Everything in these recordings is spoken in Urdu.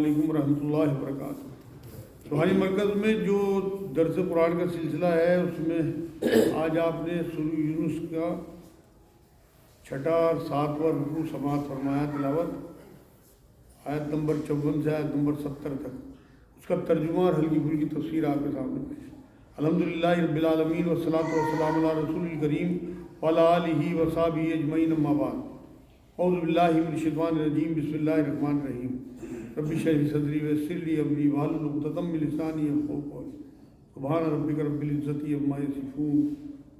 علیکم ورحمۃ اللہ وبرکاتہ۔ روحانی مرکز میں جو درس قرآن کا سلسلہ ہے اس میں آج آپ نے سورہ یونس کا 6 اور 7واں رکوع سماعت فرمایا، تلاوت آیت نمبر 54 سے آیت نمبر 70 تک، اس کا ترجمہ اور ہلکی پھلکی تفسیر آپ کے سامنے پیش۔ الحمدللہ رب العالمین والصلاۃ والسلام علی رسول الکریم وعلی آلہ وصحبہ اجمعین، اما بعد۔ اعوذ باللہ من الشیطان الرجیم، بسم اللہ الرحمن الرحیم۔ رب اشرح لی صدری ویسر لی امری واحلل عقدۃ من لسانی یفقہوا قولی۔ سبحان ربک رب العزۃ عما یصفون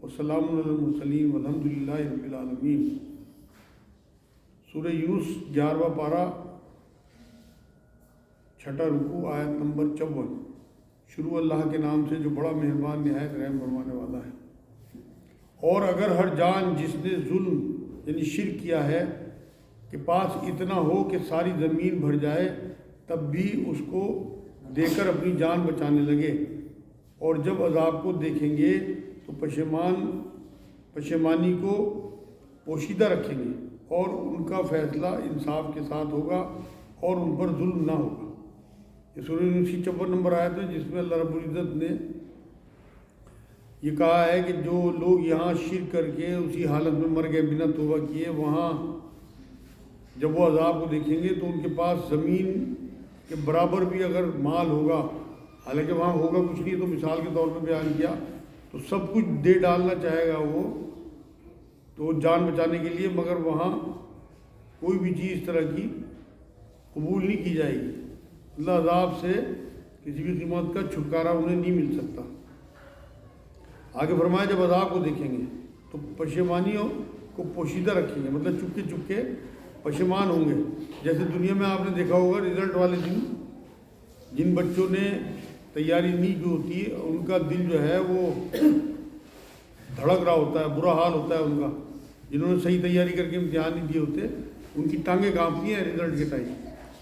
وسلام علی المرسلین والحمد للہ رب العالمین۔ سورہ یونس 11واں پارہ 6 رکوع آیت نمبر 54۔ شروع اللہ کے نام سے جو بڑا مہربان نہایت رحم فرمانے والا ہے۔ اور اگر ہر جان جس نے ظلم یعنی شرک کیا ہے کہ پاس اتنا ہو کہ ساری زمین بھر جائے، تب بھی اس کو دے کر اپنی جان بچانے لگے، اور جب عذاب کو دیکھیں گے تو پشیمانی کو پوشیدہ رکھیں گے، اور ان کا فیصلہ انصاف کے ساتھ ہوگا اور ان پر ظلم نہ ہوگا۔ یہ سورہ یونس کی 54 نمبر آیت ہے، جس میں اللہ رب العزت نے یہ کہا ہے کہ جو لوگ یہاں شرک کر کے اسی حالت میں مر گئے بنا توبہ کیے، وہاں جب وہ عذاب کو دیکھیں گے تو ان کے پاس زمین کے برابر بھی اگر مال ہوگا، حالانکہ وہاں ہوگا کچھ نہیں، تو مثال کے طور پہ بیان کیا، تو سب کچھ دے ڈالنا چاہے گا وہ تو جان بچانے کے لیے، مگر وہاں کوئی بھی چیز اس طرح کی قبول نہیں کی جائے گی۔ اللہ عذاب سے کسی بھی قیمت کا چھٹکارا انہیں نہیں مل سکتا۔ آگے فرمایا جب عذاب کو دیکھیں گے تو پشیمانیوں کو پوشیدہ رکھیں گے، مطلب چپکے چپکے پشیمان ہوں گے۔ جیسے دنیا میں آپ نے دیکھا ہوگا رزلٹ والے دن جن بچوں نے تیاری نہیں کی ہوتی، ان کا دل جو ہے وہ دھڑک رہا ہوتا ہے، برا حال ہوتا ہے ان کا۔ جنہوں نے صحیح تیاری کر کے امتحان نہیں دیے ہوتے، ان کی ٹانگیں کانپتی ہیں رزلٹ کے ٹائم۔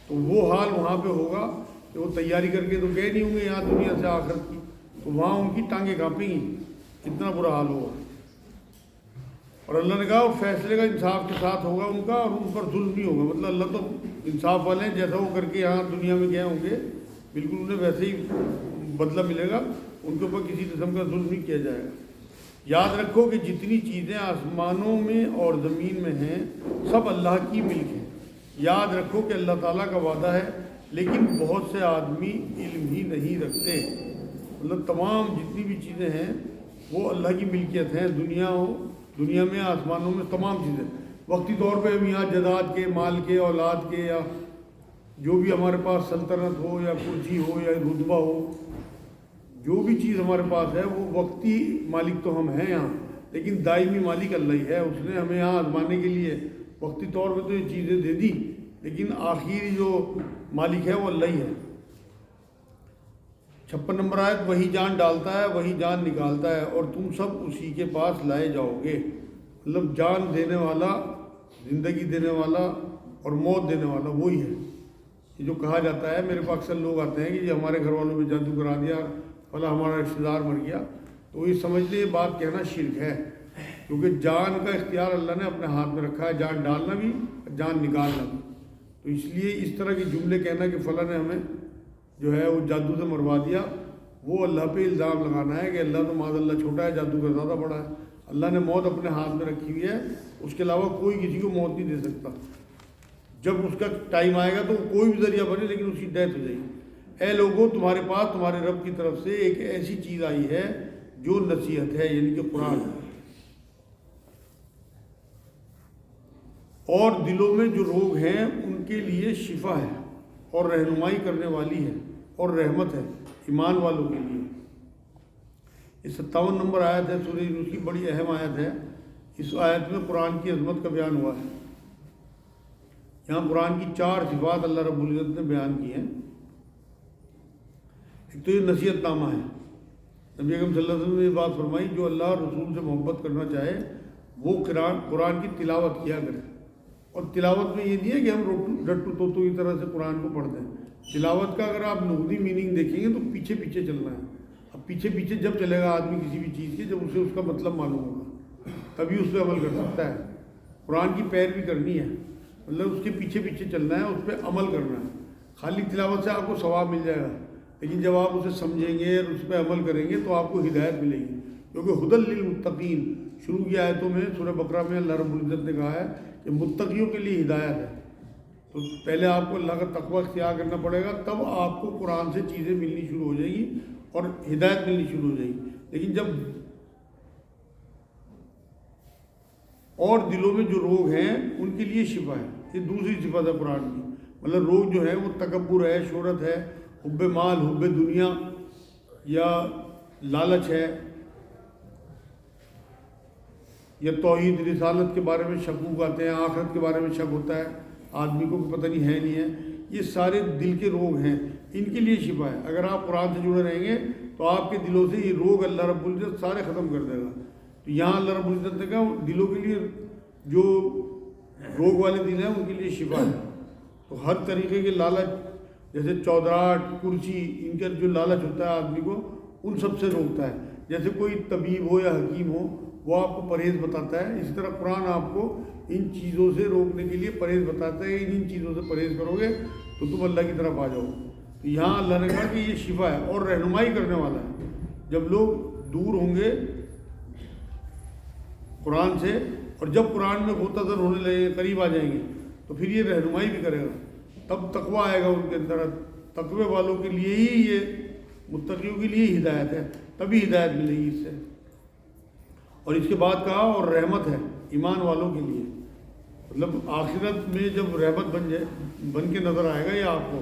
تو وہ حال وہاں پہ ہوگا کہ وہ تیاری کر کے تو گئے نہیں ہوں گے یہاں دنیا سے آخرت کی، تو وہاں ان کی ٹانگیں کانپیں گی، کتنا برا حال ہوگا۔ اور اللہ نے کہا فیصلے کا انصاف کے ساتھ ہوگا ان کا، اور ان پر ظلم نہیں ہوگا۔ مطلب اللہ تو انصاف والے ہیں، جیسا وہ کر کے یہاں دنیا میں گئے ہوں گے بالکل انہیں ویسے ہی بدلہ ملے گا، ان کے اوپر کسی قسم کا ظلم نہیں کیا جائے گا۔ یاد رکھو کہ جتنی چیزیں آسمانوں میں اور زمین میں ہیں سب اللہ کی ملک ہیں۔ یاد رکھو کہ اللہ تعالیٰ کا وعدہ ہے، لیکن بہت سے آدمی علم ہی نہیں رکھتے۔ مطلب تمام جتنی بھی چیزیں ہیں وہ اللہ کی ملکیت ہیں، دنیا میں آسمانوں میں تمام چیزیں۔ وقتی طور پہ ہم یہاں جائیداد کے، مال کے، اولاد کے، یا جو بھی ہمارے پاس سلطنت ہو یا کرسی ہو یا رتبہ ہو، جو بھی چیز ہمارے پاس ہے وہ وقتی مالک تو ہم ہیں یہاں، لیکن دائمی مالک اللہ ہی ہے۔ اس نے ہمیں یہاں آزمانے کے لیے وقتی طور پہ تو یہ چیزیں دے دی، لیکن آخری جو مالک ہے وہ اللہ ہی ہے۔ 56 نمبر آیت، وہی جان ڈالتا ہے وہی جان نکالتا ہے، اور تم سب اسی کے پاس لائے جاؤ گے۔ مطلب جان دینے والا، زندگی دینے والا اور موت دینے والا وہی ہے۔ یہ جو کہا جاتا ہے، میرے پاس اکثر لوگ آتے ہیں کہ یہ ہمارے گھر والوں پہ جادو کرا دیا، فلاں ہمارا رشتہ دار مر گیا، تو یہ سمجھ لیں یہ بات کہنا شرک ہے، کیونکہ جان کا اختیار اللہ نے اپنے ہاتھ میں رکھا ہے، جان ڈالنا بھی جان نکالنا بھی۔ تو اس لیے اس طرح کے جملے کہنا کہ فلاں نے ہمیں جو ہے وہ جادو سے مروا دیا، وہ اللہ پہ الزام لگانا ہے کہ اللہ تو معاذ اللہ چھوٹا ہے، جادو کا زیادہ بڑا ہے۔ اللہ نے موت اپنے ہاتھ میں رکھی ہوئی ہے، اس کے علاوہ کوئی کسی کو موت نہیں دے سکتا۔ جب اس کا ٹائم آئے گا تو کوئی بھی ذریعہ بنے، لیکن اس کی ڈیتھ ہو جائے گی۔ اے لوگوں، تمہارے پاس تمہارے رب کی طرف سے ایک ایسی چیز آئی ہے جو نصیحت ہے، یعنی کہ قرآن ہے، اور دلوں میں جو روگ ہیں ان کے لیے شفا ہے، اور رہنمائی کرنے والی ہے، اور رحمت ہے ایمان والوں کے لیے۔ یہ 57 نمبر آیت ہے سورہ یونس کی، بڑی اہم آیت ہے۔ اس آیت میں قرآن کی عظمت کا بیان ہوا ہے۔ یہاں قرآن کی 4 صفات اللہ رب العزت نے بیان کی ہیں۔ ایک تو یہ نصیحت نامہ ہے، نبی اکرم صلی اللہ علیہ وسلم نے یہ بات فرمائی، جو اللہ رسول سے محبت کرنا چاہے وہ قرآن کی تلاوت کیا کرے۔ اور تلاوت میں یہ نہیں ہے کہ ہم ڈٹو توتو کی طرح سے قرآن کو پڑھتے ہیں۔ تلاوت کا اگر آپ نقدی میننگ دیکھیں گے تو پیچھے پیچھے چلنا ہے۔ اب پیچھے پیچھے جب چلے گا آدمی کسی بھی چیز کے، جب اسے اس کا مطلب معلوم ہوگا تبھی اس پہ عمل کر سکتا ہے۔ قرآن کی پیروی کرنی ہے، مطلب اس کے پیچھے پیچھے چلنا ہے، اس پہ عمل کرنا ہے۔ خالی تلاوت سے آپ کو ثواب مل جائے گا، لیکن جب آپ اسے سمجھیں گے اور اس پہ عمل کریں گے تو آپ کو ہدایت ملے گی، کیونکہ ہدی للمتقین شروع کی آیتوں میں سورہ بقرہ میں اللہ رب العزت نے کہا ہے کہ متقیوں کے لیے ہدایت ہے۔ تو پہلے آپ کو اللہ کا تقوی اختیار کرنا پڑے گا، تب آپ کو قرآن سے چیزیں ملنی شروع ہو جائیں گی اور ہدایت ملنی شروع ہو جائے گی۔ لیکن جب اور دلوں میں جو روگ ہیں ان کے لیے شفا ہے، یہ دوسری صفت ہے قرآن کی، مطلب روگ جو ہے وہ تکبر ہے، شہرت ہے، حب مال، حب دنیا یا لالچ ہے، یا توحید رسالت کے بارے میں شکوک آتے ہیں، آخرت کے بارے میں شک ہوتا ہے آدمی کو کہ پتہ نہیں ہے، یہ سارے دل کے روگ ہیں، ان کے لیے شفا ہے۔ اگر آپ قرآن سے جڑے رہیں گے تو آپ کے دلوں سے یہ روگ اللہ رب العزت سارے ختم کر دے گا۔ تو یہاں اللہ رب العزت نے کہا دلوں کے لیے جو روگ والے دل ہیں ان کے لیے شفا ہے۔ تو ہر طریقے کے لالچ جیسے چودراہٹ، کرسی، ان کا جو لالچ ہوتا ہے آدمی کو ان سب سے روکتا ہے۔ جیسے کوئی طبیب ہو یا حکیم ہو وہ آپ کو پرہیز بتاتا ہے، اسی طرح قرآن آپ کو ان چیزوں سے روکنے کے لیے پرہیز بتاتا ہے، ان چیزوں سے پرہیز کرو گے تو تم اللہ کی طرف آ جاؤ۔ تو یہاں اللہ نے کہا کہ یہ شفا ہے اور رہنمائی کرنے والا ہے۔ جب لوگ دور ہوں گے قرآن سے اور جب قرآن میں غوطہ در ہونے لگے، قریب آ جائیں گے تو پھر یہ رہنمائی بھی کرے گا، تب تقوی آئے گا ان کے اندر۔ تقوی والوں کے لیے ہی یہ، متقیوں کے لیے ہدایت ہے، تبھی ہدایت ملے گی اس سے۔ اور اس کے بعد کہا اور رحمت ہے ایمان والوں کے لیے، مطلب آخرت میں جب رحمت بن کے نظر آئے گا یہ آپ کو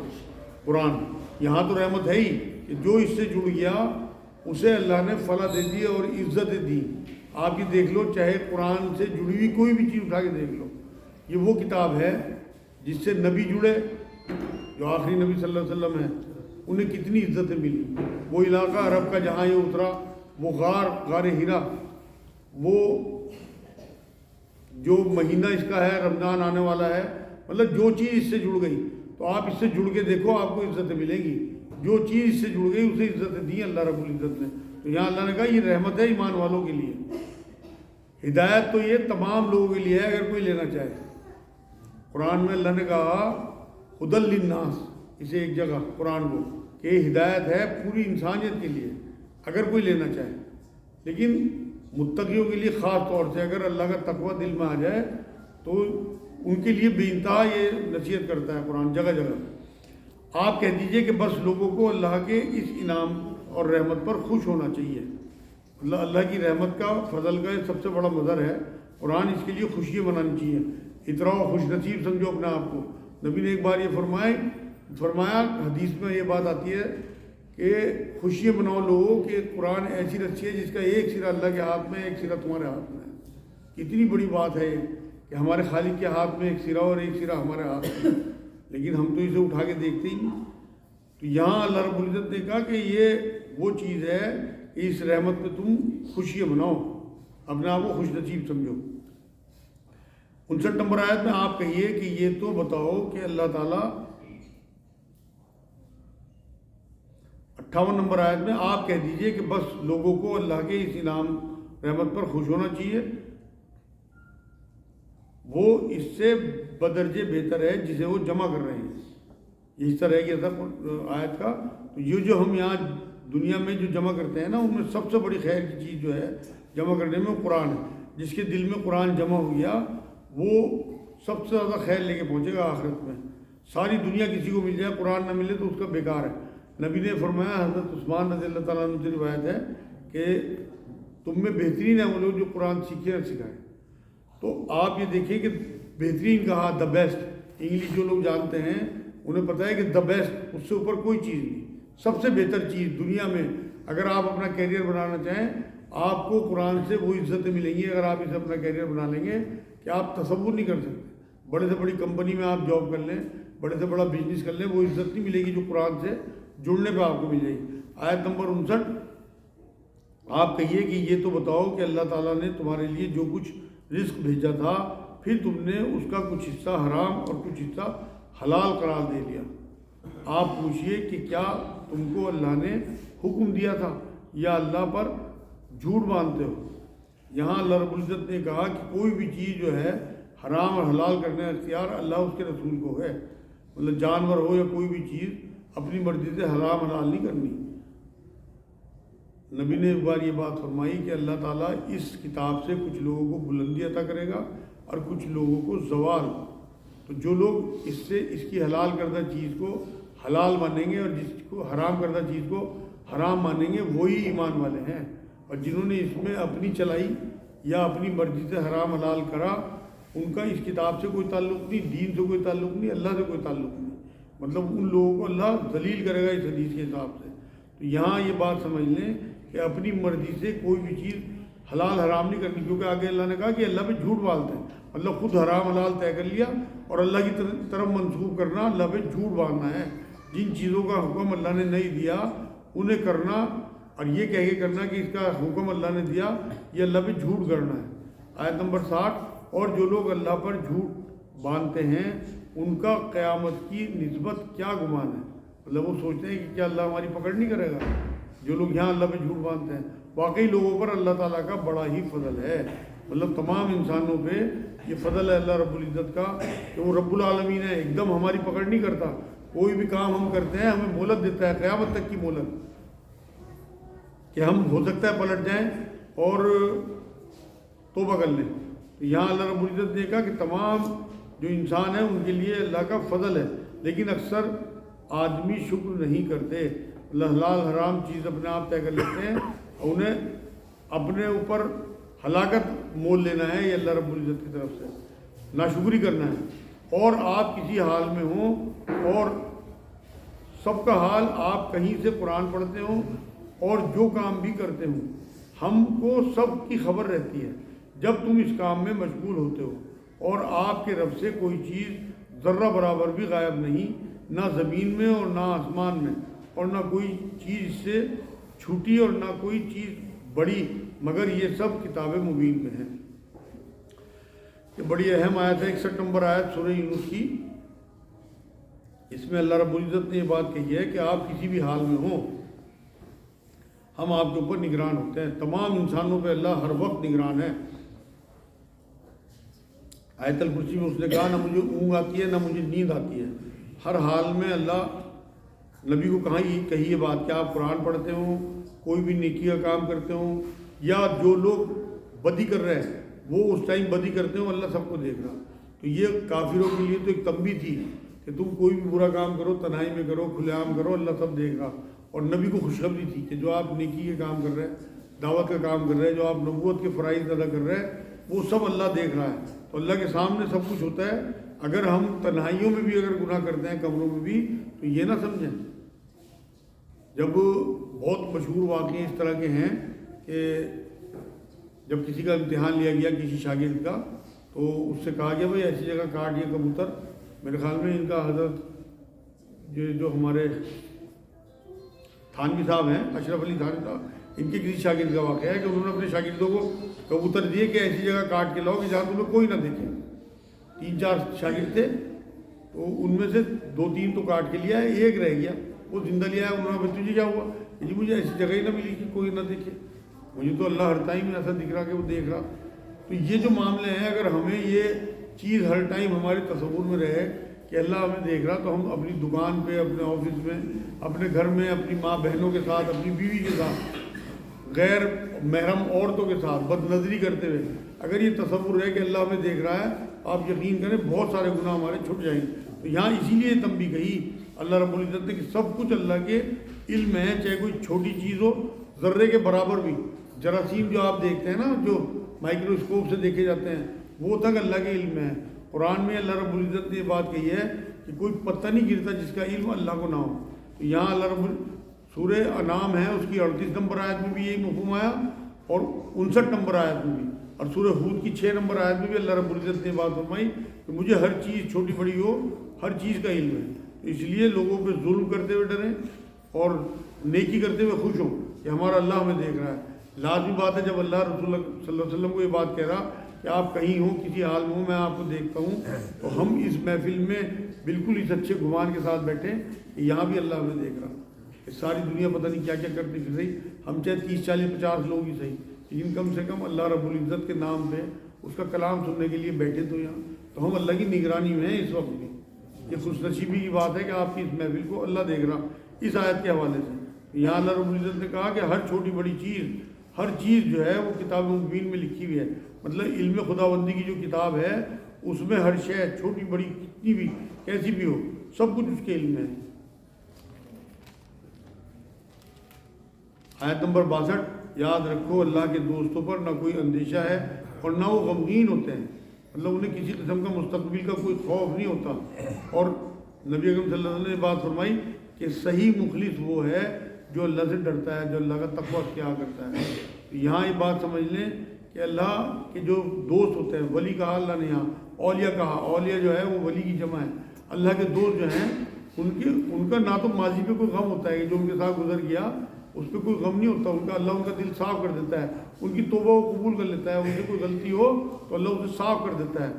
قرآن، یہاں تو رحمت ہے ہی کہ جو اس سے جڑ گیا اسے اللہ نے فلاح دے دی اور عزت دی۔ آپ یہ دیکھ لو، چاہے قرآن سے جڑی ہوئی کوئی بھی چیز اٹھا کے دیکھ لو، یہ وہ کتاب ہے جس سے نبی جڑے، جو آخری نبی صلی اللہ علیہ وسلم ہیں، انہیں کتنی عزتیں ملی۔ وہ علاقہ عرب کا جہاں یہ اترا، وہ غار ہیرا، وہ جو مہینہ اس کا ہے رمضان آنے والا ہے، مطلب جو چیز اس سے جڑ گئی تو آپ اس سے جڑ کے دیکھو آپ کو عزتیں ملیں گی۔ جو چیز اس سے جڑ گئی اسے عزتیں دی اللہ رب العزت نے۔ تو یہاں اللہ نے کہا یہ رحمت ہے ایمان والوں کے لیے، ہدایت تو یہ تمام لوگوں کے لیے ہے اگر کوئی لینا چاہے۔ قرآن میں اللہ نے کہا ہدی للناس، اسے ایک جگہ قرآن کو کہ ہدایت ہے پوری انسانیت کے لیے اگر کوئی لینا چاہے، لیکن متقیوں کے لیے خاص طور سے اگر اللہ کا تقوی دل میں آ جائے تو ان کے لیے بے انتہا یہ نصیحت کرتا ہے قرآن جگہ جگہ۔ آپ کہہ دیجئے کہ بس لوگوں کو اللہ کے اس انعام اور رحمت پر خوش ہونا چاہیے۔ اللہ کی رحمت کا، فضل کا سب سے بڑا مظہر ہے قرآن، اس کے لیے خوشیاں منانی چاہیے، اتراؤ، خوش نصیب سمجھو اپنے آپ کو۔ نبی نے ایک بار یہ فرمایا، حدیث میں یہ بات آتی ہے کہ خوشیاں مناؤ لوگوں کہ قرآن ایسی رسی ہے جس کا ایک سرا اللہ کے ہاتھ میں، ایک سرا تمہارے ہاتھ میں ہے۔ کتنی بڑی بات ہے کہ ہمارے خالق کے ہاتھ میں ایک سرا اور ایک سرا ہمارے ہاتھ میں، لیکن ہم تو اسے اٹھا کے دیکھتے ہی نہیں۔ تو یہاں اللہ رب العزت نے کہا کہ یہ وہ چیز ہے کہ اس رحمت میں تم خوشیاں مناؤ، اپنے آپ کو خوش نصیب سمجھو۔ 59 نمبر آیت میں آپ کہیے کہ یہ تو بتاؤ کہ اللہ تعالیٰ، 58 نمبر آیت میں آپ کہہ دیجئے کہ بس لوگوں کو اللہ کے اس انعام رحمت پر خوش ہونا چاہیے، وہ اس سے بدرجے بہتر ہے جسے وہ جمع کر رہے ہیں۔ یہ حصہ رہ گیا تھا آیت کا۔ تو یہ جو ہم یہاں دنیا میں جو جمع کرتے ہیں نا، ان میں سب سے بڑی خیر کی چیز جو ہے جمع کرنے میں وہ قرآن ہے۔ جس کے دل میں قرآن جمع ہو گیا وہ سب سے زیادہ خیر لے کے پہنچے گا آخرت میں۔ ساری دنیا کسی کو مل جائے، قرآن نہ ملے تو اس کا بیکار ہے۔ نبی نے فرمایا، حضرت عثمان رضی اللہ تعالیٰ عنہ سے روایت ہے کہ تم میں بہترین ہے وہ لوگ جو قرآن سیکھے اور سکھائے۔ تو آپ یہ دیکھیں کہ بہترین کہا، دا بیسٹ۔ انگلش جو لوگ جانتے ہیں انہیں پتہ ہے کہ دا بیسٹ، اس سے اوپر کوئی چیز نہیں۔ سب سے بہتر چیز دنیا میں اگر آپ اپنا کیریئر بنانا چاہیں، آپ کو قرآن سے وہ عزتیں ملیں گی اگر آپ اسے اپنا کیریئر بنا لیں گے کہ آپ تصور نہیں کر سکتے۔ بڑے سے بڑی کمپنی میں آپ جاب کر لیں، بڑے سے بڑا بزنس کر لیں، وہ عزت نہیں ملے گی جو قرآن سے جڑنے پہ آپ کو مل جائے گی۔ آیت نمبر 59 آپ کہیے کہ یہ تو بتاؤ کہ اللہ تعالیٰ نے تمہارے لیے جو کچھ رزق بھیجا تھا پھر تم نے اس کا کچھ حصہ حرام اور کچھ حصہ حلال قرار دے دیا۔ آپ پوچھئے کہ کیا تم کو اللہ نے حکم دیا تھا یا اللہ پر جھوٹ باندھتے ہو؟ یہاں اللہ رب العزت نے کہا کہ کوئی بھی چیز جو ہے حرام اور حلال کرنے کا اختیار اللہ اس کے رسول کو ہے، مطلب جانور ہو یا کوئی بھی چیز اپنی مرضی سے حرام حلال نہیں کرنی۔ نبی نے ایک بار یہ بات فرمائی کہ اللہ تعالیٰ اس کتاب سے کچھ لوگوں کو بلندی عطا کرے گا اور کچھ لوگوں کو زوال۔ تو جو لوگ اس سے اس کی حلال کردہ چیز کو حلال مانیں گے اور جس کو حرام کردہ چیز کو حرام مانیں گے وہی ایمان والے ہیں، اور جنہوں نے اس میں اپنی چلائی یا اپنی مرضی سے حرام حلال کرا ان کا اس کتاب سے کوئی تعلق نہیں، دین سے کوئی تعلق نہیں، اللہ سے کوئی تعلق نہیں، مطلب ان لوگوں کو اللہ ذلیل کرے گا اس حدیث کے حساب سے۔ تو یہاں یہ بات سمجھ لیں کہ اپنی مرضی سے کوئی بھی چیز حلال حرام نہیں کرنی، کیونکہ آگے اللہ نے کہا کہ اللہ پہ جھوٹ بالتے ہیں، مطلب خود حرام حلال طے کر لیا اور اللہ کی طرف منسوخ کرنا، اللہ پہ جھوٹ باندھنا ہے۔ جن چیزوں کا حکم اللہ نے نہیں دیا انہیں کرنا اور یہ کہہ کے کرنا کہ اس کا حکم اللہ نے دیا، یہ اللہ پہ جھوٹ کرنا ہے۔ آیت نمبر 60، اور جو لوگ اللہ پر جھوٹ باندھتے ہیں ان کا قیامت کی نسبت کیا گمان ہے، مطلب وہ سوچتے ہیں کہ کیا اللہ ہماری پکڑ نہیں کرے گا۔ جو لوگ یہاں اللہ پہ جھوٹ باندھتے ہیں، واقعی لوگوں پر اللہ تعالیٰ کا بڑا ہی فضل ہے، مطلب تمام انسانوں پہ یہ فضل ہے اللہ رب العزت کا کہ وہ رب العالمین ہے، ایک دم ہماری پکڑ نہیں کرتا۔ کوئی بھی کام ہم کرتے ہیں ہمیں مہلت دیتا ہے، قیامت تک کی مہلت، کہ ہم ہو سکتا ہے پلٹ جائیں اور توبہ کر لیں۔ یہاں اللہ رب العزت نے کہا کہ تمام جو انسان ہیں ان کے لیے اللہ کا فضل ہے، لیکن اکثر آدمی شکر نہیں کرتے، حلال حرام چیز اپنے آپ طے کر لیتے ہیں اور انہیں اپنے اوپر ہلاکت مول لینا ہے، یہ اللہ رب العزت کی طرف سے ناشکری کرنا ہے۔ اور آپ کسی حال میں ہوں اور سب کا حال آپ کہیں سے قرآن پڑھتے ہوں اور جو کام بھی کرتے ہوں، ہم کو سب کی خبر رہتی ہے جب تم اس کام میں مشغول ہوتے ہو، اور آپ کے رب سے کوئی چیز ذرہ برابر بھی غائب نہیں، نہ زمین میں اور نہ آسمان میں، اور نہ کوئی چیز اس سے چھوٹی اور نہ کوئی چیز بڑی، مگر یہ سب کتاب مبین میں ہیں۔ یہ بڑی اہم آیت ہے، 61 نمبر آیت سورہ یونس کی۔ اس میں اللہ رب العزت نے یہ بات کہی ہے کہ آپ کسی بھی حال میں ہوں ہم آپ کے اوپر نگران ہوتے ہیں، تمام انسانوں پہ اللہ ہر وقت نگران ہے۔ آیت الکرسی میں اس نے کہا نہ مجھے اونگ آتی ہے نہ مجھے نیند آتی ہے، ہر حال میں اللہ نبی کو کہی یہ بات کہ آپ قرآن پڑھتے ہوں، کوئی بھی نیکی کا کام کرتے ہوں، یا جو لوگ بدی کر رہے ہیں وہ اس ٹائم بدی کرتے ہوں، اللہ سب کو دیکھ رہا۔ تو یہ کافروں کے لیے تو ایک تنبیہ تھی کہ تم کوئی بھی برا کام کرو، تنہائی میں کرو، کھلے عام کرو، اللہ سب دیکھ رہا۔ اور نبی کو خوشخبری تھی کہ جو آپ نیکی کے کام کر رہے ہیں، دعوت کا کام کر رہے ہیں، جو آپ نبوت کے فرائض ادا کر رہے ہیں، وہ سب اللہ دیکھ رہا ہے۔ تو اللہ کے سامنے سب کچھ ہوتا ہے۔ اگر ہم تنہائیوں میں بھی اگر گناہ کرتے ہیں، کمروں میں بھی، تو یہ نہ سمجھیں۔ جب بہت مشہور واقعے اس طرح کے ہیں کہ جب کسی کا امتحان لیا گیا کسی شاگرد کا، تو اس سے کہا گیا بھائی ایسی جگہ کاٹ یہ کبوتر، میرے خیال میں ان کا حضرت جو ہمارے تھانوی صاحب ہیں، اشرف علی تھانوی صاحب، ان کے کسی شاگرد کا واقعہ ہے کہ انہوں نے اپنے شاگردوں کو کبوتر دیے کہ ایسی جگہ کاٹ کے لاؤ کہ جہاں تمہیں کوئی نہ دیکھے۔ 3-4 شاگرد تھے، تو ان میں سے 2-3 تو کاٹ کے لیا ہے، ایک رہ گیا، وہ زندہ لیا ہے۔ انہوں نے تجھے کیا ہوا؟ جی مجھے ایسی جگہ ہی نہ ملی کہ کوئی نہ دیکھے، مجھے تو اللہ ہر ٹائم ایسا دکھ رہا کہ وہ دیکھ رہا۔ تو یہ جو معاملے ہیں، اگر ہمیں یہ چیز ہر ٹائم ہمارے تصور میں رہے کہ اللہ ہمیں دیکھ رہا، تو ہم اپنی دکان پہ، اپنے آفس میں، اپنے گھر میں، اپنی ماں بہنوں کے ساتھ، اپنی بیوی کے ساتھ، غیر محرم عورتوں کے ساتھ بد نظری کرتے ہوئے اگر یہ تصور ہے کہ اللہ ہمیں دیکھ رہا ہے، آپ یقین کریں بہت سارے گناہ ہمارے چھٹ جائیں گے۔ تو یہاں اسی لیے تنبیہ کہی اللہ رب العزت نے کہ سب کچھ اللہ کے علم میں ہے، چاہے کوئی چھوٹی چیز ہو، ذرے کے برابر بھی۔ جراثیم جو آپ دیکھتے ہیں نا، جو مائکروسکوپ سے دیکھے جاتے ہیں، وہ تک اللہ کے علم میں ہے۔ قرآن میں اللہ رب العزت نے یہ بات کہی ہے کہ کوئی پتہ نہیں گرتا جس کا علم اللہ کو نہ ہو۔ تو یہاں اللہ رب سورہ انعام ہے، اس کی 38 نمبر آیت میں بھی یہی مفہوم آیا، اور 59 نمبر آیت میں بھی، اور سورہ ہود کی 6 نمبر آیت میں بھی اللہ رب العزت نے بات فرمائی کہ مجھے ہر چیز چھوٹی بڑی ہو، ہر چیز کا علم ہے۔ تو اس لیے لوگوں پہ ظلم کرتے ہوئے ڈریں اور نیکی کرتے ہوئے خوش ہوں کہ ہمارا اللہ ہمیں دیکھ رہا ہے۔ لازمی بات ہے جب اللہ رسول اللہ صلی اللہ علیہ وسلم کو یہ بات کہہ رہا کہ آپ کہیں ہوں، کسی حال میں ہوں، میں آپ کو دیکھتا ہوں، تو ہم اس محفل میں بالکل اس اچھے گمان کے ساتھ بیٹھیں کہ یہاں بھی اللہ ہمیں دیکھ رہا۔ ساری دنیا پتہ نہیں کیا کیا کرتی پھر رہی، ہم چاہے 30 40 50 لوگ ہی صحیح، لیکن کم سے کم اللہ رب العزت کے نام پہ اس کا کلام سننے کے لیے بیٹھے تو یہاں، تو ہم اللہ کی نگرانی میں ہیں اس وقت بھی۔ یہ خوش نصیبی کی بات ہے کہ آپ کی اس محفل کو اللہ دیکھ رہا، اس آیت کے حوالے سے یہاں اللہ رب العزت نے کہا کہ ہر چھوٹی بڑی چیز، ہر چیز جو ہے وہ کتاب مبین میں لکھی ہوئی ہے، مطلب علم خداوندی کی جو کتاب ہے اس میں ہر شے چھوٹی بڑی کتنی بھی کیسی بھی ہو سب کچھ اس کے علم میں ہے۔ آیت نمبر 62، یاد رکھو اللہ کے دوستوں پر نہ کوئی اندیشہ ہے اور نہ وہ غمگین ہوتے ہیں، مطلب انہیں کسی قسم کا مستقبل کا کوئی خوف نہیں ہوتا۔ اور نبی اکرم صلی اللہ علیہ وسلم نے بات فرمائی کہ صحیح مخلص وہ ہے جو اللہ سے ڈرتا ہے، جو اللہ کا تقویٰ اختیار کرتا ہے۔ یہاں یہ بات سمجھ لیں کہ اللہ کے جو دوست ہوتے ہیں، ولی کہا اللہ نے، یہاں اولیاء کہا، اولیاء جو ہے وہ ولی کی جمع ہے۔ اللہ کے دوست جو ہیں ان کا نہ تو ماضی پہ کوئی غم ہوتا ہے کہ جو ان کے ساتھ گزر گیا اس پہ کوئی غم نہیں ہوتا، ان کا اللہ ان کا دل صاف کر دیتا ہے، ان کی توبہ کو قبول کر لیتا ہے، ان سے کوئی غلطی ہو تو اللہ اسے صاف کر دیتا ہے،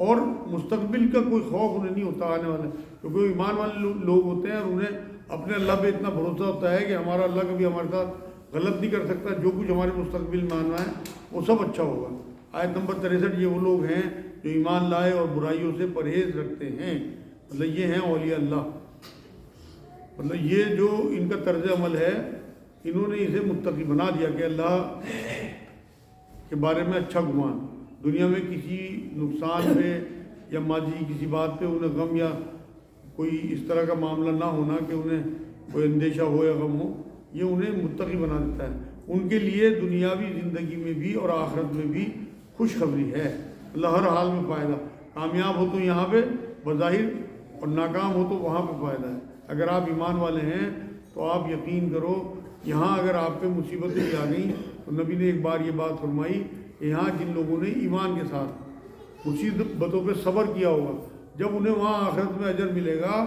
اور مستقبل کا کوئی خوف انہیں نہیں ہوتا آنے والے، کیونکہ وہ ایمان والے لوگ ہوتے ہیں اور انہیں اپنے اللہ پہ اتنا بھروسہ ہوتا ہے کہ ہمارا اللہ کبھی ہمارے ساتھ غلط نہیں کر سکتا، جو کچھ ہمارے مستقبل میں آنا ہے وہ سب اچھا ہوگا۔ آیت نمبر 63، یہ وہ لوگ ہیں جو ایمان لائے اور برائیوں سے پرہیز رکھتے ہیں، مطلب یہ ہیں اولیاء اللہ، مطلب یہ جو ان کا طرز عمل ہے انہوں نے اسے متقی بنا دیا کہ اللہ کے بارے میں اچھا گمان، دنیا میں کسی نقصان پہ یا ماضی کسی بات پہ انہیں غم یا کوئی اس طرح کا معاملہ نہ ہونا کہ انہیں کوئی اندیشہ ہو یا غم ہو، یہ انہیں متقی بنا دیتا ہے۔ ان کے لیے دنیاوی زندگی میں بھی اور آخرت میں بھی خوشخبری ہے، اللہ ہر حال میں فائدہ، کامیاب ہو تو یہاں پہ بظاہر اور ناکام ہو تو وہاں پہ فائدہ ہے۔ اگر آپ ایمان والے ہیں تو آپ یقین کرو، یہاں اگر آپ پہ مصیبتیں بھی آ گئیں تو نبی نے ایک بار یہ بات فرمائی کہ یہاں جن لوگوں نے ایمان کے ساتھ مصیبتوں پہ صبر کیا ہوگا، جب انہیں وہاں آخرت میں اجر ملے گا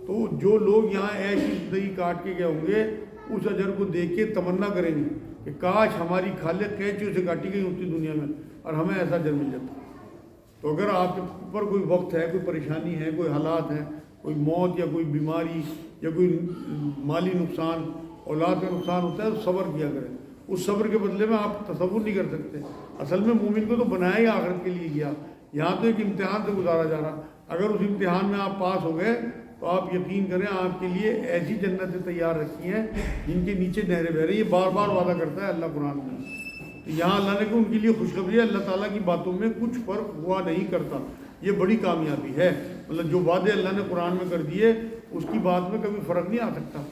تو جو لوگ یہاں ایسی زندگی کاٹ کے گئے ہوں گے اس اجر کو دیکھ کے تمنا کریں گے کہ کاش ہماری کھالیں قینچیوں سے کاٹی گئی ہوتی دنیا میں اور ہمیں ایسا اجر مل جاتا۔ تو اگر آپ کے اوپر کوئی وقت ہے، کوئی پریشانی ہے، کوئی حالات ہیں، کوئی موت یا کوئی بیماری یا کوئی مالی نقصان، اولاد کا نقصان ہوتا ہے تو صبر کیا کریں، اس صبر کے بدلے میں آپ تصور نہیں کر سکتے۔ اصل میں مومن کو تو بنایا ہی آخرت کے لیے گیا، یہاں تو ایک امتحان سے گزارا جا رہا، اگر اس امتحان میں آپ پاس ہو گئے تو آپ یقین کریں آپ کے لیے ایسی جنتیں تیار رکھی ہیں جن کے نیچے نہریں بہ رہی ہیں، یہ بار بار وعدہ کرتا ہے اللہ قرآن میں۔ تو یہاں اللہ نے کہ ان کے لیے خوشخبری ہے، اللہ تعالیٰ کی باتوں میں کچھ فرق ہوا نہیں کرتا، یہ بڑی کامیابی ہے، مطلب جو وعدے اللہ نے قرآن میں کر دیے اس کی بات میں کبھی فرق نہیں آ سکتا،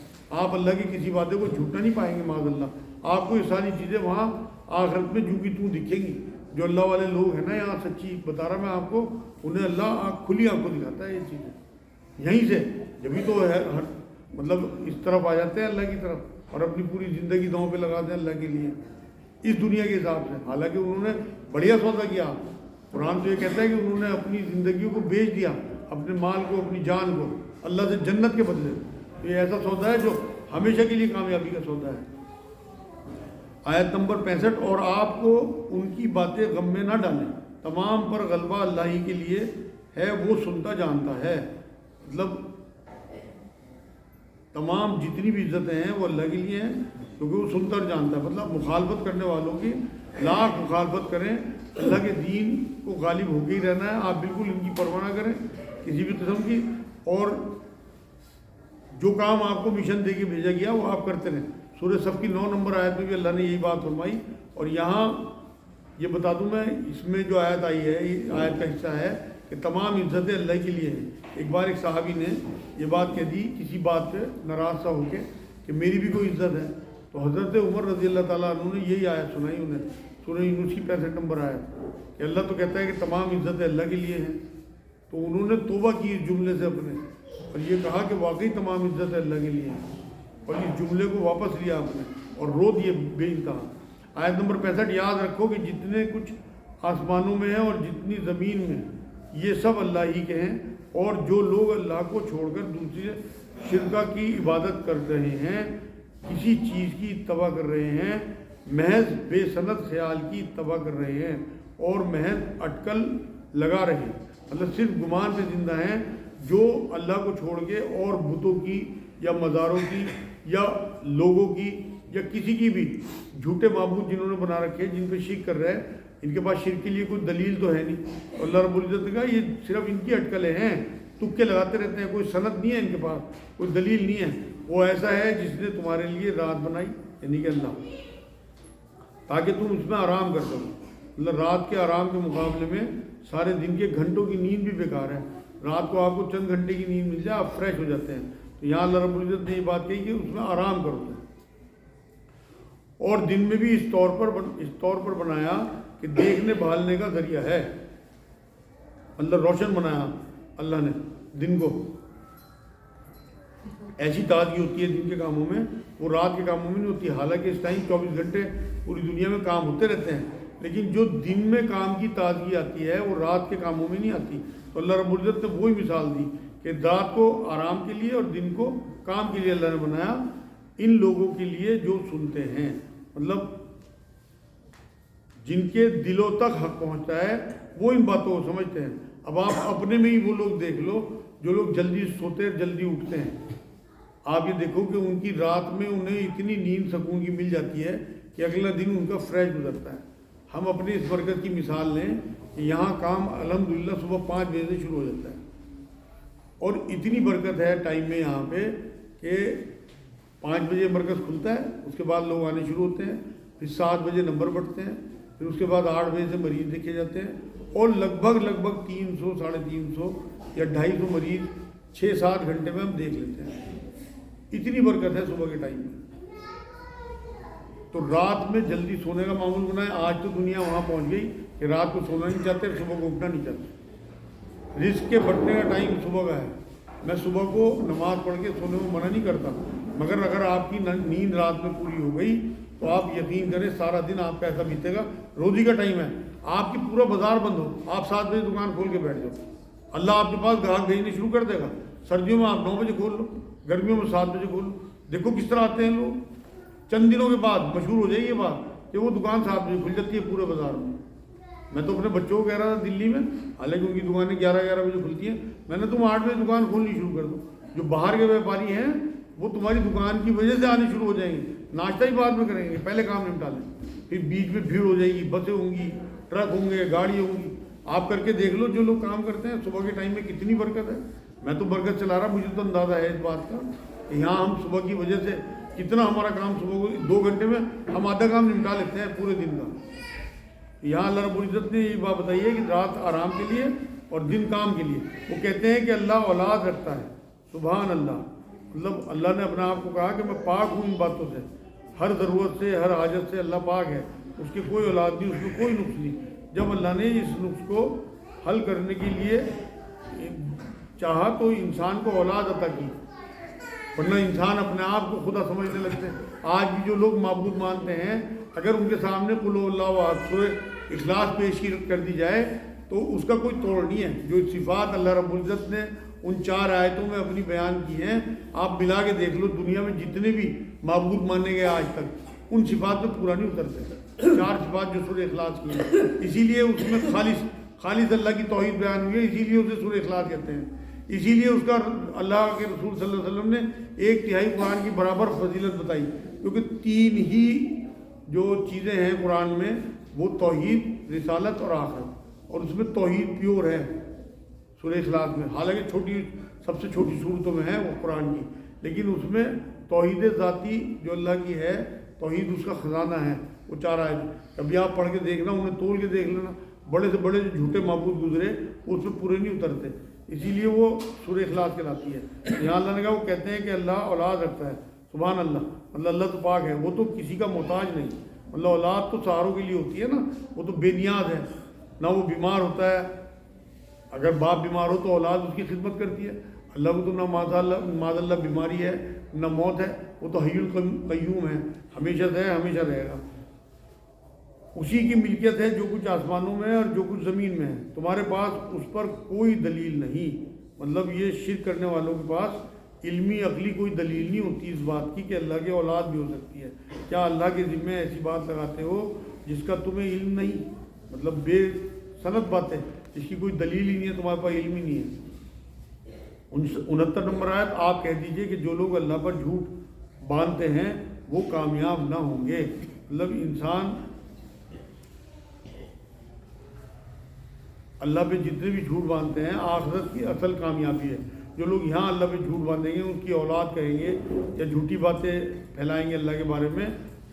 آپ اللہ کی کسی وعدے کو جھوٹنا نہیں پائیں گے معاذ اللہ، آپ کو یہ ساری چیزیں وہاں آخرت میں جو کی توں دکھیں گی۔ جو اللہ والے لوگ ہیں نا یہاں سچی بتا رہا میں آپ کو، انہیں اللہ کھلی آنکھ کو دکھاتا ہے یہ چیزیں، یہیں سے جبھی تو ہے مطلب اس طرف آ جاتے ہیں اللہ کی طرف اور اپنی پوری زندگی داؤں پہ لگاتے ہیں اللہ کے لیے اس دنیا کے حساب سے، حالانکہ انہوں نے بڑھیا سودا کیا۔ قرآن تو یہ کہتا ہے کہ انہوں نے اپنی زندگیوں کو بیچ دیا، اپنے مال کو، اپنی جان کو اللہ سے جنت کے بدلے، یہ ایسا سودا ہے جو ہمیشہ کے لیے کامیابی کا سودا ہے۔ آیت نمبر 65، اور آپ کو ان کی باتیں غم میں نہ ڈالیں، تمام پر غلبہ اللہ ہی کے لیے ہے، وہ سنتا جانتا ہے، مطلب تمام جتنی بھی عزتیں ہیں وہ اللہ کے لیے ہیں کیونکہ وہ سنتا اور جانتا ہے، مطلب مخالفت کرنے والوں کی لاکھ مخالفت کریں، اللہ کے دین کو غالب ہو کے ہی رہنا ہے، آپ بالکل ان کی پرواہ نہ کریں کسی بھی قسم کی، اور جو کام آپ کو مشن دے کے بھیجا گیا وہ آپ کرتے رہیں۔ سورہ صف کی 9 نمبر آیت میں بھی اللہ نے یہی بات فرمائی، اور یہاں یہ بتا دوں میں اس میں جو آیت آئی ہے یہ آیت کا حصہ ہے کہ تمام عزتیں اللہ کے لیے ہیں۔ ایک بار ایک صحابی نے یہ بات کہہ دی کسی بات پہ ناراض سا ہو کے کہ میری بھی کوئی عزت ہے، تو حضرت عمر رضی اللہ تعالیٰ عنہ نے یہی آیت سنائی انہیں، سورہ یونس کی 65 نمبر آیت کہ اللہ تو کہتا ہے کہ تمام عزتیں اللہ کے لیے ہیں، تو انہوں نے توبہ کی اس جملے سے اپنے اور یہ کہا کہ واقعی تمام عزتیں اللہ کے لیے ہیں، اور اس جملے کو واپس لیا آپ نے اور رو دیے بے انتہا۔ آیت نمبر 65، یاد رکھو کہ جتنے کچھ آسمانوں میں ہیں اور جتنی زمین میں یہ سب اللہ ہی کے ہیں، اور جو لوگ اللہ کو چھوڑ کر دوسرے شرکا کی عبادت کر رہے ہیں، کسی چیز کی اتباع کر رہے ہیں، محض بے سند خیال کی اتباع کر رہے ہیں اور محض اٹکل لگا رہے ہیں، مطلب صرف گمان پہ زندہ ہیں، جو اللہ کو چھوڑ کے اور بتوں کی یا مزاروں کی یا لوگوں کی یا کسی کی بھی جھوٹے معبود جنہوں نے بنا رکھے جن پہ شرک کر رہے ہیں، ان کے پاس شرک کے لیے کوئی دلیل تو ہے نہیں، اللہ رب العزت نے کہا یہ صرف ان کی اٹکلیں ہیں، تکے لگاتے رہتے ہیں، کوئی سند نہیں ہے ان کے پاس، کوئی دلیل نہیں ہے. وہ ایسا ہے جس نے تمہارے لیے رات بنائی، یعنی کہ اللہ، تاکہ تم اس میں آرام کر سکو. مطلب رات کے آرام کے مقابلے میں سارے دن کے گھنٹوں کی نیند بھی بیکار ہے. رات کو آپ کو چند گھنٹے کی نیند مل جائے، آپ فریش ہو جاتے ہیں. تو یہاں اللہ رب العزت نے یہ بات کہی کہ اس میں آرام کرو. اور دن میں بھی اس طور پر بنایا کہ دیکھنے بھالنے کا ذریعہ ہے. مطلب روشن بنایا اللہ نے دن کو. ایسی تازگی ہوتی ہے دن کے کاموں میں، وہ رات کے کاموں میں نہیں ہوتی. حالانکہ اس ٹائم 24 گھنٹے پوری دنیا میں کام ہوتے رہتے ہیں، لیکن جو دن میں کام کی تازگی آتی ہے وہ رات کے کاموں میں نہیں آتی. تو اللہ رب العزت نے وہی مثال دی کہ رات کو آرام کے لیے اور دن کو کام کے لیے اللہ نے بنایا، ان لوگوں کے لیے جو سنتے ہیں. مطلب جن کے دلوں تک حق پہنچتا ہے وہ ان باتوں کو سمجھتے ہیں. اب آپ اپنے میں ہی وہ لوگ دیکھ لو جو لوگ جلدی سوتے ہیں جلدی اٹھتے ہیں. آپ یہ دیکھو کہ ان کی رات میں انہیں اتنی نیند سکون کی مل جاتی ہے کہ اگلا دن ان کا فریش گزرتا ہے. ہم اپنی اس برکت کی مثال لیں کہ یہاں کام الحمدللہ صبح 5 بجے سے شروع ہو جاتا ہے، اور اتنی برکت ہے ٹائم میں یہاں پہ کہ 5 بجے مرکز کھلتا ہے، اس کے بعد لوگ آنے شروع ہوتے ہیں، پھر 7 بجے نمبر بڑھتے ہیں، پھر اس کے بعد 8 بجے سے مریض دیکھے جاتے ہیں، اور لگ بھگ 300 350 یا 250 مریض 6-7 گھنٹے میں ہم دیکھ لیتے ہیں. اتنی برکت ہے صبح کے ٹائم میں. تو رات میں جلدی سونے کا معمول بنائے. آج تو دنیا وہاں پہنچ گئی کہ رات کو سونا نہیں چاہتے، صبح کو اٹھنا نہیں چاہتے. رزق کے بٹنے کا ٹائم صبح کا ہے. میں صبح کو نماز پڑھ کے سونے کو منع نہیں کرتا، مگر اگر آپ کی نیند رات میں پوری ہو گئی تو آپ یقین کریں سارا دن آپ کا ایسا بیتے گا. روزی کا ٹائم ہے، آپ کی پورا بازار بند ہو، آپ 7 بجے دکان کھول کے بیٹھ جاؤ، اللہ آپ کے پاس گاہک بھیجنے شروع کر دے گا. سردیوں میں آپ 9 بجے کھول لو، گرمیوں میں 7 بجے کھول لو. دیکھو کس طرح آتے ہیں لوگ. چند دنوں کے بعد مشہور ہو جائے یہ بات کہ وہ دکان 7 بجے کھل جاتی ہے پورے بازار میں. میں تو اپنے بچوں کو کہہ رہا تھا دلی میں، حالانکہ ان کی دکانیں 11 بجے کھلتی ہیں، میں نے تم 8 بجے دکان کھولنی شروع کر دو. جو باہر کے ویپاری ہیں وہ تمہاری دکان کی وجہ سے آنے شروع ہو جائیں گے. ناشتہ ہی بعد میں کریں گے، پہلے کام نمٹا لیں. پھر بیچ میں بھیڑ ہو جائے گی، بسیں ہوں گی، ٹرک ہوں گے، گاڑی ہوں گی. آپ کر کے دیکھ لو جو لوگ کام کرتے ہیں صبح کے ٹائم میں کتنی برکت ہے. میں تو برکت چلا رہا، مجھے تو اندازہ ہے اس بات کا کہ یہاں ہم صبح کی وجہ سے کتنا ہمارا کام صبح کو 2 گھنٹے میں ہم آدھا کام نمٹا لیتے ہیں پورے دن کا. یہاں اللہ رب العزت نے یہ بات بتائی ہے کہ رات آرام کے لیے اور دن کام کے لیے. وہ کہتے ہیں کہ اللہ اولاد رکھتا ہے. سبحان اللہ. مطلب اللہ نے اپنے آپ کو کہا کہ میں پاک ہوں ان باتوں سے، ہر ضرورت سے، ہر حاجت سے اللہ پاک ہے. اس کی کوئی اولاد نہیں، اس میں کوئی نقص نہیں. جب اللہ نے اس نقص کو حل کرنے کے لیے چاہا تو انسان کو اولاد عطا کی، ورنہ انسان اپنے آپ کو خدا سمجھنے لگتے ہیں. آج بھی جو لوگ معبود مانتے ہیں، اگر ان کے سامنے قل اللہ احد سورہ اخلاص پیش کر دی جائے تو اس کا کوئی توڑ نہیں ہے. جو صفات اللہ رب العزت نے ان 4 آیتوں میں اپنی بیان کی ہیں، آپ ملا کے دیکھ لو، دنیا میں جتنے بھی معبود مانے گئے آج تک ان صفات میں پورا نہیں اترتے. 4 صفات جو سورہ اخلاص کی ہیں، اسی لیے اس میں خالص اللہ کی توحید بیان ہوئی ہے، اسی لیے اسے سورہ اخلاص کہتے ہیں. اسی لیے اس کا اللہ کے رسول صلی اللہ علیہ وسلم نے 1/3 قرآن کی برابر فضیلت بتائی، کیونکہ 3 ہی جو چیزیں ہیں قرآن میں وہ توحید، رسالت اور آخرت، اور اس میں توحید پیور ہے سورہ اخلاص میں. حالانکہ سب سے چھوٹی صورتوں میں ہے وہ قرآن کی، لیکن اس میں توحید ذاتی جو اللہ کی ہے، توحید اس کا خزانہ ہے. وہ 4 آیت کبھی آپ پڑھ کے دیکھنا، انہیں تول کے دیکھ لینا. بڑے سے بڑے جو جھوٹے معبود گزرے وہ اس میں پورے نہیں اترتے، اسی لیے وہ سورہ اخلاص کہلاتی ہے. یہاں اللہ نے کہا، وہ کہتے ہیں کہ اللہ اولاد رکھتا ہے. سبحان اللہ. مطلب اللہ تو پاک ہے، وہ تو کسی کا محتاج نہیں. مطلب اولاد تو سہاروں کے لیے ہوتی ہے نا، وہ تو بے نیاز ہے. نہ وہ بیمار ہوتا ہے، اگر باپ بیمار ہو تو اولاد اس کی خدمت کرتی ہے. اللہ کو تو نہ معاذ اللہ بیماری ہے نہ موت ہے، وہ تو حی القیوم ہے، ہمیشہ سے ہے، ہمیشہ رہے گا. اسی کی ملکیت ہے جو کچھ آسمانوں میں ہے اور جو کچھ زمین میں ہے. تمہارے پاس اس پر کوئی دلیل نہیں. مطلب یہ شرک کرنے والوں کے پاس علمی عقلی کوئی دلیل نہیں ہوتی اس بات کی کہ اللہ کی اولاد بھی ہو سکتی ہے. کیا اللہ کے ذمے ایسی بات لگاتے ہو جس کا تمہیں علم نہیں؟ مطلب بے سند باتیں، جس کی کوئی دلیل ہی نہیں ہے، تمہارے پاس علم ہی نہیں ہے. 69 نمبر آیت، آپ کہہ دیجئے کہ جو لوگ اللہ پر جھوٹ باندھتے ہیں وہ کامیاب نہ ہوں گے. مطلب انسان اللہ پہ جتنے بھی جھوٹ باندھتے ہیں آخرت کی اصل کامیابی ہے. جو لوگ یہاں اللہ پہ جھوٹ باندھیں گے، ان کی اولاد کہیں گے یا جھوٹی باتیں پھیلائیں گے اللہ کے بارے میں،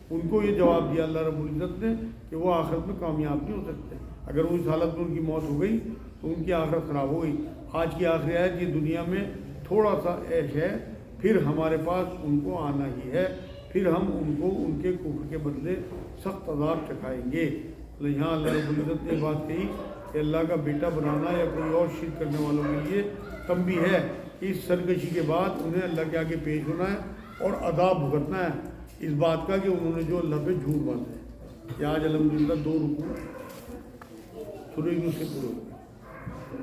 ان کو یہ جواب دیا اللہ رب العزت نے کہ وہ آخرت میں کامیاب نہیں ہو سکتے. اگر وہ اس حالت میں ان کی موت ہو گئی تو ان کی آخرت خراب ہو گئی. آج کی آخری آیت کہ دنیا میں تھوڑا سا عیش ہے، پھر ہمارے پاس ان کو آنا ہی ہے، پھر ہم ان کو ان کے کفر کے بدلے سخت عذاب چکھائیں گے. تو یہاں اللہ رب العزت نے بات کہی کہ اللہ کا بیٹا بنانا یا کوئی اور شرک کرنے والوں کے لیے تنبیہ ہے. اس سرکشی کے بعد انہیں اللہ کے آگے پیش ہونا ہے اور عذاب بھگتنا ہے اس بات کا کہ انہوں نے جو اللہ پہ جھوٹ باندھا ہے. کہ آج الحمدللہ 2 رکوع سورہ یونس سے پورے ہو گئے.